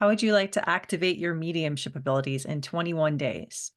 How would you like to activate your mediumship abilities in 21 days?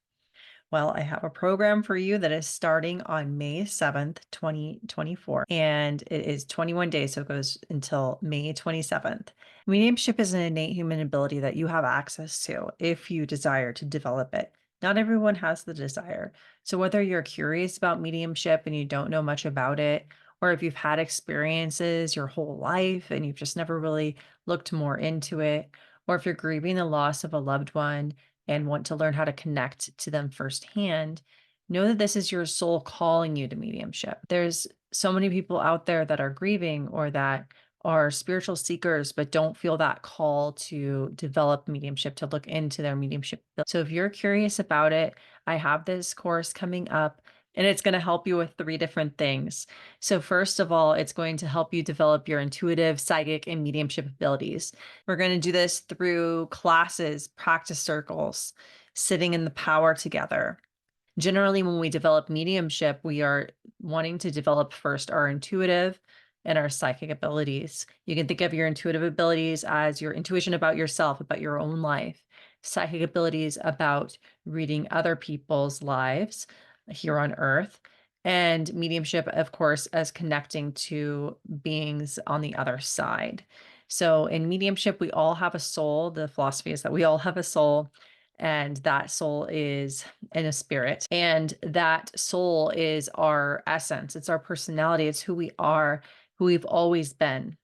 Well, I have a program for you that is starting on May 7th, 2024, and it is 21 days, so it goes until May 27th. Mediumship is an innate human ability that you have access to if you desire to develop it. Not everyone has the desire. So, whether you're curious about mediumship and you don't know much about it, or if you've had experiences your whole life and you've just never really looked more into it, or if you're grieving the loss of a loved one and want to learn how to connect to them firsthand, know that this is your soul calling you to mediumship. There's so many people out there that are grieving or that are spiritual seekers, but don't feel that call to develop mediumship, to look into their mediumship. So if you're curious about it, I have this course coming up and it's going to help you with three different things. So, first of all, it's going to help you develop your intuitive, psychic, and mediumship abilities. We're going to do this through classes, practice circles, sitting in the power together. Generally, when we develop mediumship, we are wanting to develop first our intuitive and our psychic abilities. You can think of your intuitive abilities as your intuition about yourself, about your own life, psychic abilities about reading other people's lives here on earth, and mediumship, of course, as connecting to beings on the other side. So, in mediumship, we all have a soul. The philosophy is that we all have a soul, and that soul is in a spirit. And that soul is our essence, it's our personality, it's who we are, who we've always been.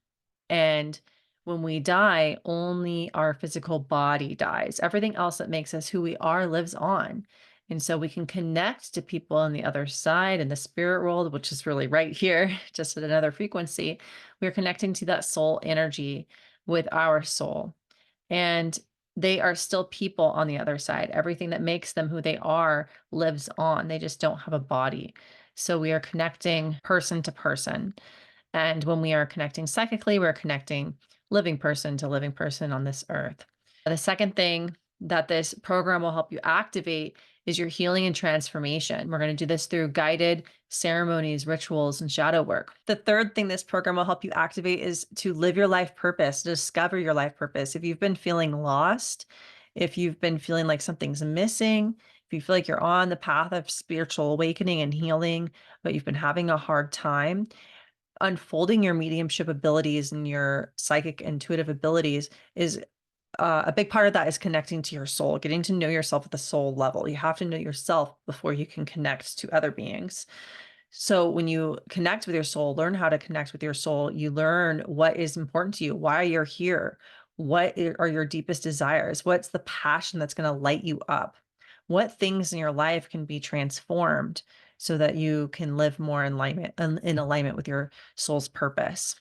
And when we die, only our physical body dies. Everything else that makes us who we are lives on. And so we can connect to people on the other side in the spirit world, which is really right here, just at another frequency. We're connecting to that soul energy with our soul. And they are still people on the other side. Everything that makes them who they are lives on. They just don't have a body. So we are connecting person to person. And when we are connecting psychically, we're connecting living person to living person on this earth. The second thing that this program will help you activate is your healing and transformation. We're going to do this through guided ceremonies, rituals, and shadow work. The third thing this program will help you activate is to live your life purpose, discover your life purpose. If you've been feeling lost, if you've been feeling like something's missing, if you feel like you're on the path of spiritual awakening and healing, but you've been having a hard time, unfolding your mediumship abilities and your psychic intuitive abilities is a big part of that is connecting to your soul, getting to know yourself at the soul level. You have to know yourself before you can connect to other beings. So when you connect with your soul, learn how to connect with your soul, you learn what is important to you, why you're here, are your deepest desires, what's the passion that's going to light you up, what things in your life can be transformed so that you can live more in alignment with your soul's purpose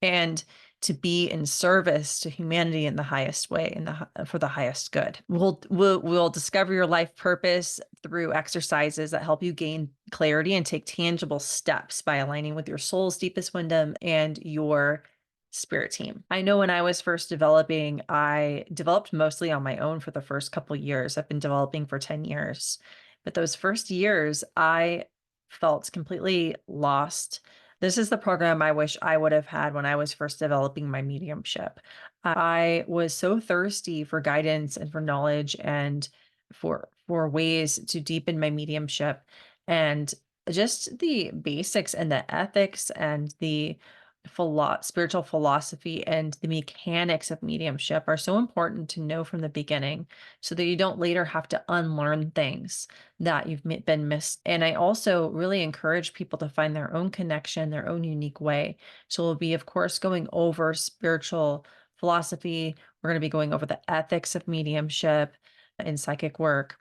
and to be in service to humanity in the highest way, for the highest good. We'll discover your life purpose through exercises that help you gain clarity and take tangible steps by aligning with your soul's deepest wisdom and your spirit team. I know when I was first developing, I developed mostly on my own for the first couple years. I've been developing for 10 years. But those first years, I felt completely lost. This is the program I wish I would have had when I was first developing my mediumship. I was so thirsty for guidance and for knowledge and for ways to deepen my mediumship and just the basics and the ethics and the spiritual philosophy and the mechanics of mediumship are so important to know from the beginning so that you don't later have to unlearn things that been missed. And I also really encourage people to find their own connection, their own unique way. So we'll be, of course, going over spiritual philosophy. We're going to be going over the ethics of mediumship and psychic work.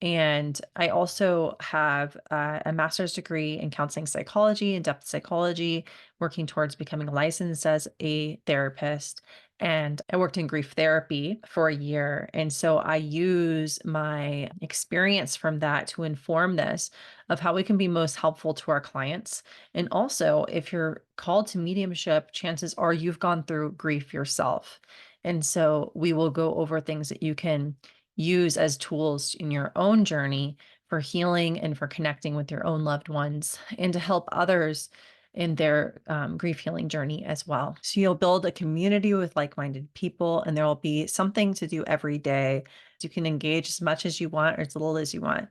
And I also have a master's degree in counseling psychology and depth psychology, working towards becoming licensed as a therapist. And I worked in grief therapy for a year. And so I use my experience from that to inform this of how we can be most helpful to our clients. And also, if you're called to mediumship, chances are you've gone through grief yourself. And so we will go over things that you can use as tools in your own journey for healing and for connecting with your own loved ones and to help others in their grief healing journey as well. So you'll build a community with like minded people, and there will be something to do every day. You can engage as much as you want or as little as you want.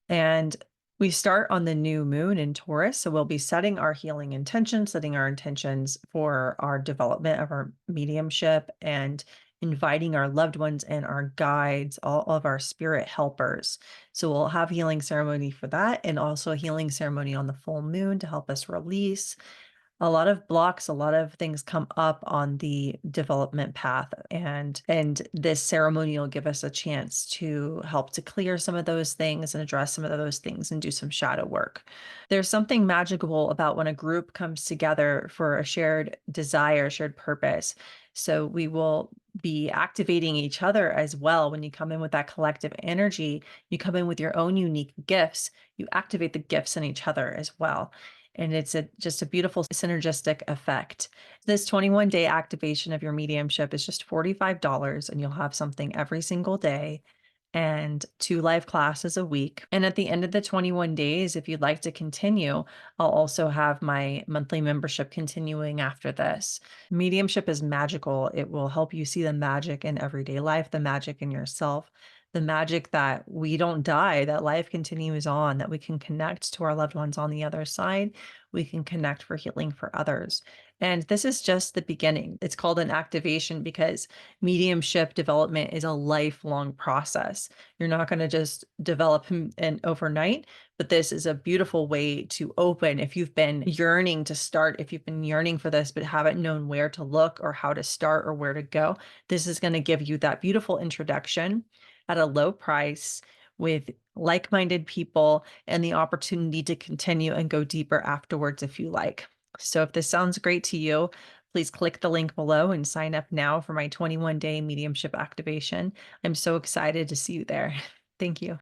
And we start on the new moon in Taurus. So we'll be setting our healing intentions, setting our intentions for our development of our mediumship, and inviting our loved ones and our guides, all of our spirit helpers. So we'll have healing ceremony for that, and also a healing ceremony on the full moon to help us release a lot of blocks, a lot of things come up on the development path, and this ceremony will give us a chance to help to clear some of those things and address some of those things and do some shadow work. There's something magical about when a group comes together for a shared desire, shared purpose. So we will be activating each other as well. When you come in with that collective energy, you come in with your own unique gifts, you activate the gifts in each other as well. And it's just a beautiful synergistic effect. This 21-day activation of your mediumship is just $45, and you'll have something every single day and 2 live classes a week. And at the end of the 21 days, if you'd like to continue, I'll also have my monthly membership continuing after this. Mediumship is magical. It will help you see the magic in everyday life, the magic in yourself, the magic that we don't die, that life continues on, that we can connect to our loved ones on the other side. We can connect for healing for others. And this is just the beginning. It's called an activation because mediumship development is a lifelong process. You're not going to just develop and overnight, but this is a beautiful way to open. If you've been yearning to start, if you've been yearning for this, but haven't known where to look or how to start or where to go, this is going to give you that beautiful introduction at a low price with like-minded people and the opportunity to continue and go deeper afterwards if you like. So if this sounds great to you, please click the link below and sign up now for my 21-day mediumship activation. I'm so excited to see you there. Thank you.